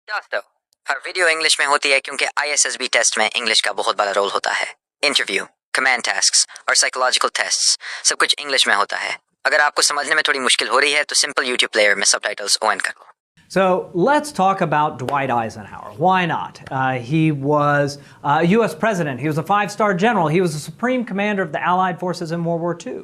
दोस्तों, हर video English में होती है क्योंकि ISSB टेस्ट में इंग्लिश का बहुत बड़ा रोल होता है। इंटरव्यू, कमांड टास्क्स और साइकोलॉजिकल टेस्ट्स सब कुछ इंग्लिश में होता है। अगर आपको समझने में थोड़ी मुश्किल हो रही है तो सिंपल YouTube प्लेयर में सबटाइटल्स ऑन कर लो। So let's talk about Dwight Eisenhower. Why not? He was a U.S. president. He was a five-star general. He was the supreme commander of the Allied forces in World War II.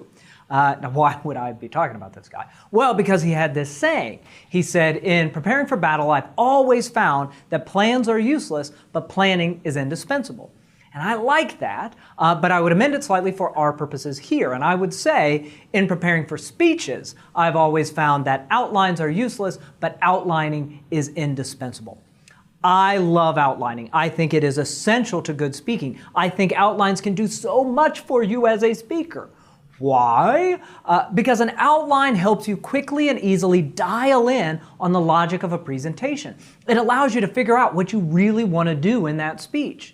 Now, why would I be talking about this guy? Well, because he had this saying. He said, in preparing for battle, I've always found that plans are useless, but planning is indispensable. And I like that, but I would amend it slightly for our purposes here. And I would say, in preparing for speeches, I've always found that outlines are useless, but outlining is indispensable. I love outlining. I think it is essential to good speaking. I think outlines can do so much for you as a speaker. Why? Because an outline helps you quickly and easily dial in on the logic of a presentation. It allows you to figure out what you really want to do in that speech.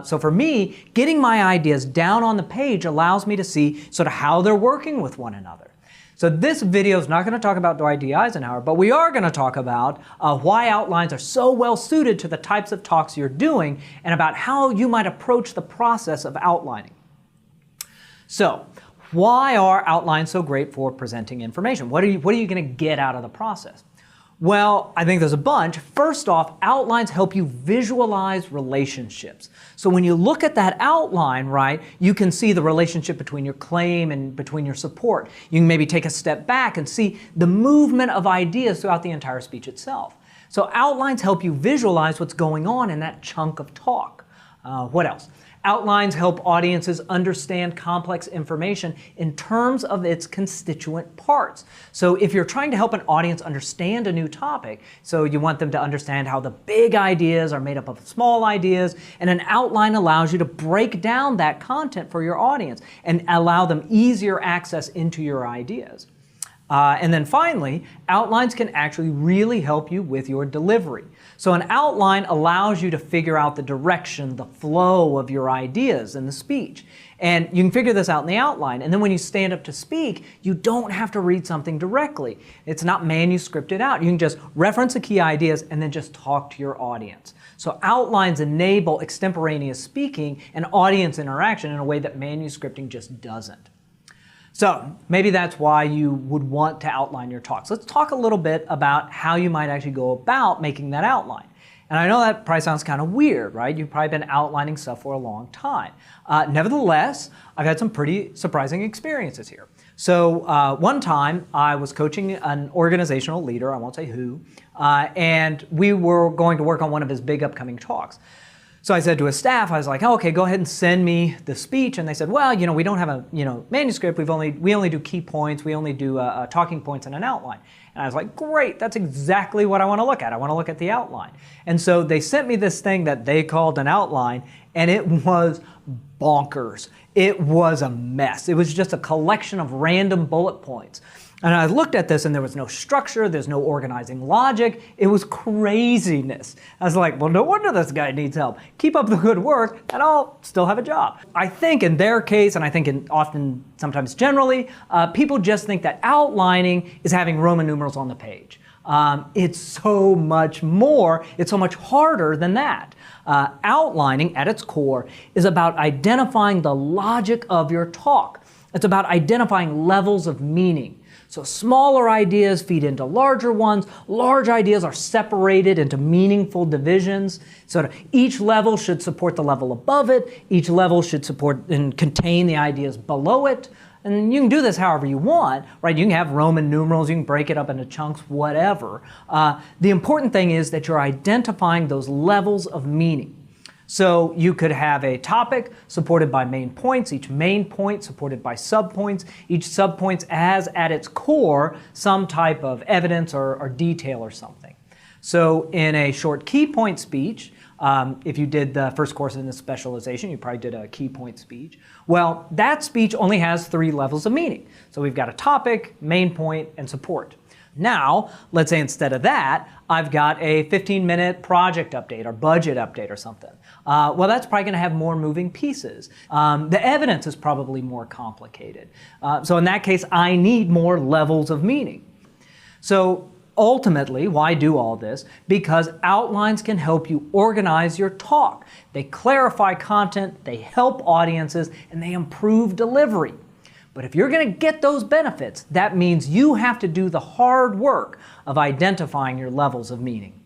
So for me, getting my ideas down on the page allows me to see sort of how they're working with one another. So this video is not going to talk about Dwight D. Eisenhower, but we are going to talk about why outlines are so well suited to the types of talks you're doing and about how you might approach the process of outlining. So, why are outlines so great for presenting information? What are you going to get out of the process? Well, I think there's a bunch. First off, outlines help you visualize relationships. So when you look at that outline, right, you can see the relationship between your claim and between your support. You can maybe take a step back and see the movement of ideas throughout the entire speech itself. So outlines help you visualize what's going on in that chunk of talk. What else? Outlines help audiences understand complex information in terms of its constituent parts. So if you're trying to help an audience understand a new topic, so you want them to understand how the big ideas are made up of small ideas, and an outline allows you to break down that content for your audience and allow them easier access into your ideas. And then finally, outlines can actually really help you with your delivery. So an outline allows you to figure out the direction, the flow of your ideas in the speech. And you can figure this out in the outline. And then when you stand up to speak, you don't have to read something directly. It's not manuscripted out. You can just reference the key ideas and then just talk to your audience. So outlines enable extemporaneous speaking and audience interaction in a way that manuscripting just doesn't. So maybe that's why you would want to outline your talks. Let's talk a little bit about how you might actually go about making that outline. And I know that probably sounds kind of weird, right? You've probably been outlining stuff for a long time. Nevertheless, I've had some pretty surprising experiences here. So one time I was coaching an organizational leader, I won't say who, and we were going to work on one of his big upcoming talks. So I said to his staff, I was like, oh, okay, go ahead and send me the speech. And they said, well, we don't have a manuscript. We only do key points. We only do talking points and an outline. And I was like, great, that's exactly what I want to look at. I want to look at the outline. And so they sent me this thing that they called an outline, and it was bonkers. It was a mess. It was just a collection of random bullet points. And I looked at this and there was no structure, there's no organizing logic. It was craziness. I was like, well, no wonder this guy needs help. Keep up the good work and I'll still have a job. I think in their case, and I think sometimes generally, people just think that outlining is having Roman numerals on the page. It's so much more, it's so much harder than that. Outlining at its core is about identifying the logic of your talk. It's about identifying levels of meaning. So smaller ideas feed into larger ones. Large ideas are separated into meaningful divisions. So each level should support the level above it. Each level should support and contain the ideas below it. And you can do this however you want, right? You can have Roman numerals, you can break it up into chunks, whatever. The important thing is that you're identifying those levels of meaning. So you could have a topic supported by main points, each main point supported by subpoints. Each subpoint has at its core some type of evidence or detail or something. So in a short key point speech, if you did the first course in this specialization, you probably did a key point speech. Well, that speech only has 3 levels of meaning. So we've got a topic, main point, and support. Now, let's say instead of that, I've got a 15-minute project update or budget update or something. Well, that's probably going to have more moving pieces. The evidence is probably more complicated. So in that case, I need more levels of meaning. So Ultimately, why do all this? Because outlines can help you organize your talk. They clarify content, they help audiences, and they improve delivery. But if you're going to get those benefits, that means you have to do the hard work of identifying your levels of meaning.